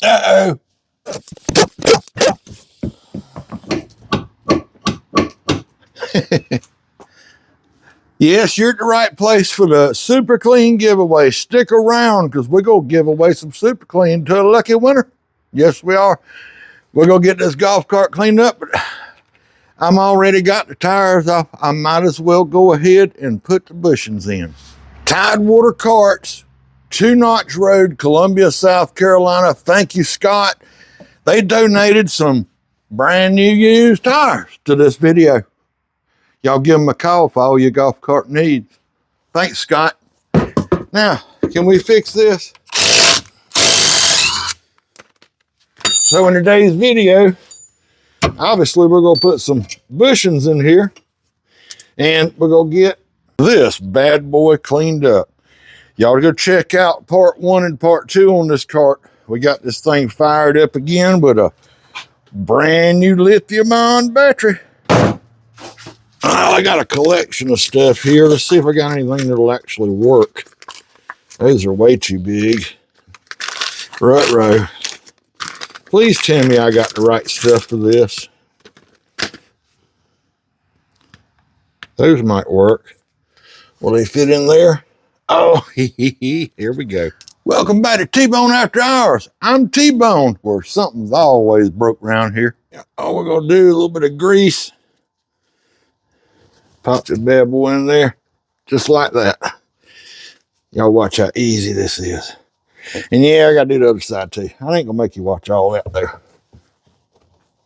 Uh-oh. Yes, you're at the right place for the Super Clean giveaway. Stick around because we're going to give away some Super Clean to a lucky winner. Yes, we are. We're going to get this golf cart cleaned up, but I'm already got the tires off. I might as well go ahead and put the bushings in. Tidewater Carts, 2 Notch Road, Columbia, South Carolina. Thank you, Scott. They donated some brand new used tires to this video. Y'all give them a call for all your golf cart needs. Thanks, Scott. Now, can we fix this? So in today's video, obviously we're going to put some bushings in here and we're going to get this bad boy cleaned up. Y'all go check out part 1 and part 2 on this cart. We got this thing fired up again with a brand new lithium-ion battery. I got a collection of stuff here. Let's see if I got anything that'll actually work. Those are way too big. Ruh-roh. Please tell me I got the right stuff for this. Those might work. Will they fit in there? Oh, here we go. Welcome back to T-Bone After Hours. I'm T-Bone, where something's always broke around here. All we're going to do is a little bit of grease. Pop the bad boy in there, just like that. Y'all watch how easy this is. And yeah, I got to do the other side too. I ain't going to make you watch all that though.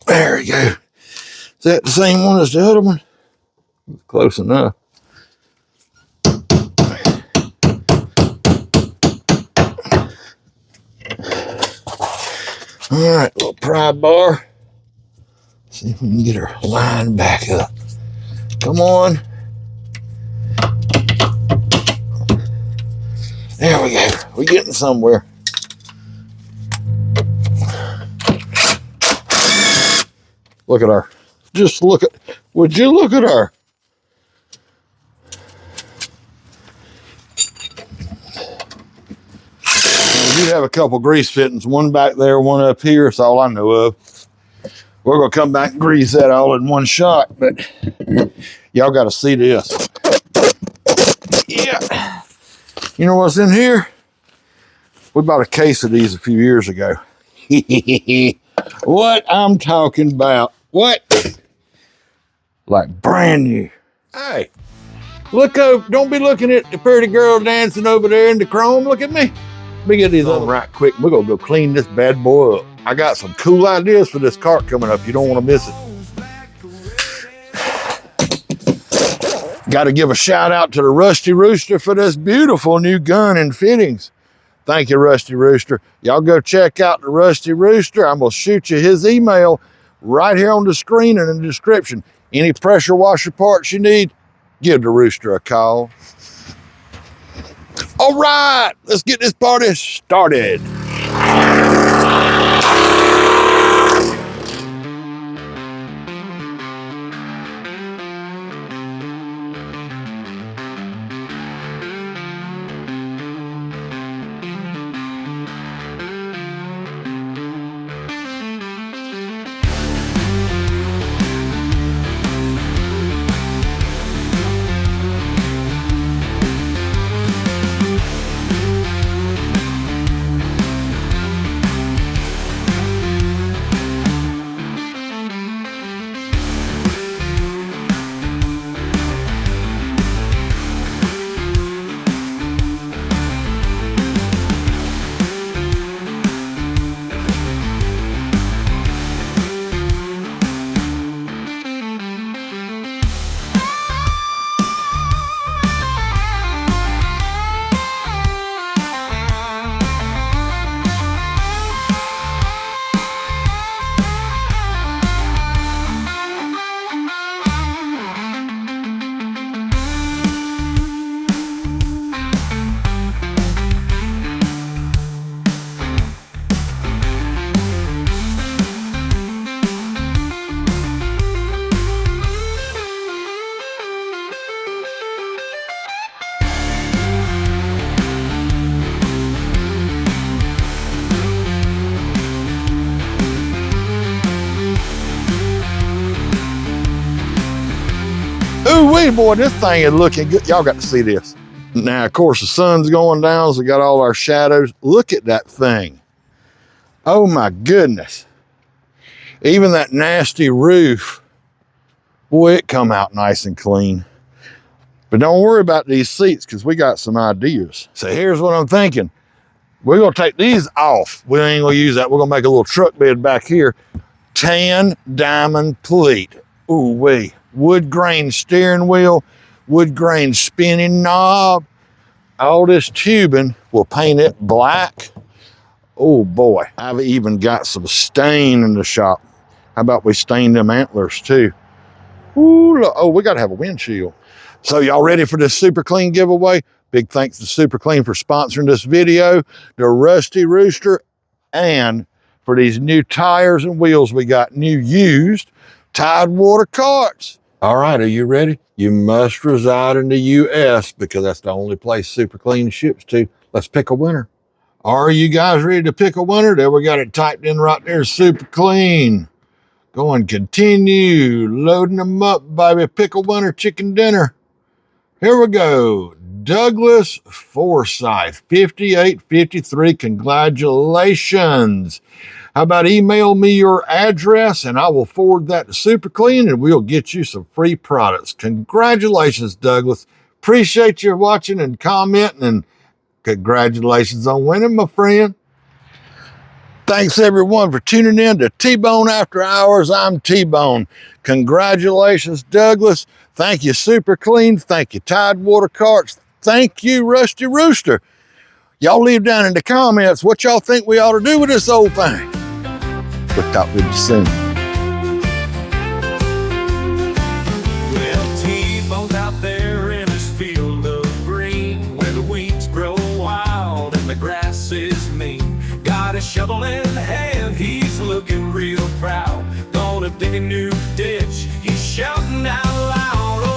There we go. Is that the same one as the other one? Close enough. All right, little pry bar. See if we can get her lined back up. Come on. There we go. We're getting somewhere. Look at her. Just look at, would you look at her? We do have a couple grease fittings, one back there, one up here. That's all I know of. We're going to come back and grease that all in one shot, but y'all got to see this. Yeah. You know what's in here? We bought a case of these a few years ago. What I'm talking about. What? Like brand new. Hey, look over. Don't be looking at the pretty girl dancing over there in the chrome. Look at me. Let me get these on right quick. We're going to go clean this bad boy up. I got some cool ideas for this cart coming up. You don't want to miss it. Got to give a shout out to the Rusty Rooster for this beautiful new gun and fittings. Thank you, Rusty Rooster. Y'all go check out the Rusty Rooster. I'm going to shoot you his email right here on the screen and in the description. Any pressure washer parts you need, give the Rooster a call. All right, let's get this party started. Woo-wee, boy, this thing is looking good. Y'all got to see this. Now, of course, the sun's going down, so we got all our shadows. Look at that thing. Oh my goodness. Even that nasty roof, boy, it come out nice and clean. But don't worry about these seats because we got some ideas. So here's what I'm thinking. We're gonna take these off. We ain't gonna use that. We're gonna make a little truck bed back here. Tan diamond pleat. Ooh wee. Wood grain steering wheel, wood grain spinning knob. All this tubing, we'll paint it black. Oh boy, I've even got some stain in the shop. How about we stain them antlers too? Ooh, oh, we gotta have a windshield. So y'all ready for this super clean giveaway? Big thanks to Super Clean for sponsoring this video, to Rusty Rooster, and for these new tires and wheels we got, new used Tidewater carts. All right, are you ready? You must reside in the US because that's the only place Super Clean ships to. Let's pick a winner. Are you guys ready to pick a winner? There, we got it typed in right there, Super Clean. Go and continue loading them up, baby. Pick a winner, chicken dinner. Here we go. Douglas Forsyth, 5853. Congratulations. How about email me your address and I will forward that to Super Clean and we'll get you some free products. Congratulations, Douglas. Appreciate you watching and commenting, and congratulations on winning, my friend. Thanks everyone for tuning in to T-Bone After Hours. I'm T-Bone. Congratulations, Douglas. Thank you, Super Clean. Thank you, Tidewater Carts. Thank you, Rusty Rooster. Y'all leave down in the comments what y'all think we ought to do with this old thing. We'll talk with you soon. Well, T-Bone's out there in his field of green, where the weeds grow wild and the grass is mean. Got a shovel in hand, he's looking real proud. Gonna dig a new ditch, he's shouting out loud.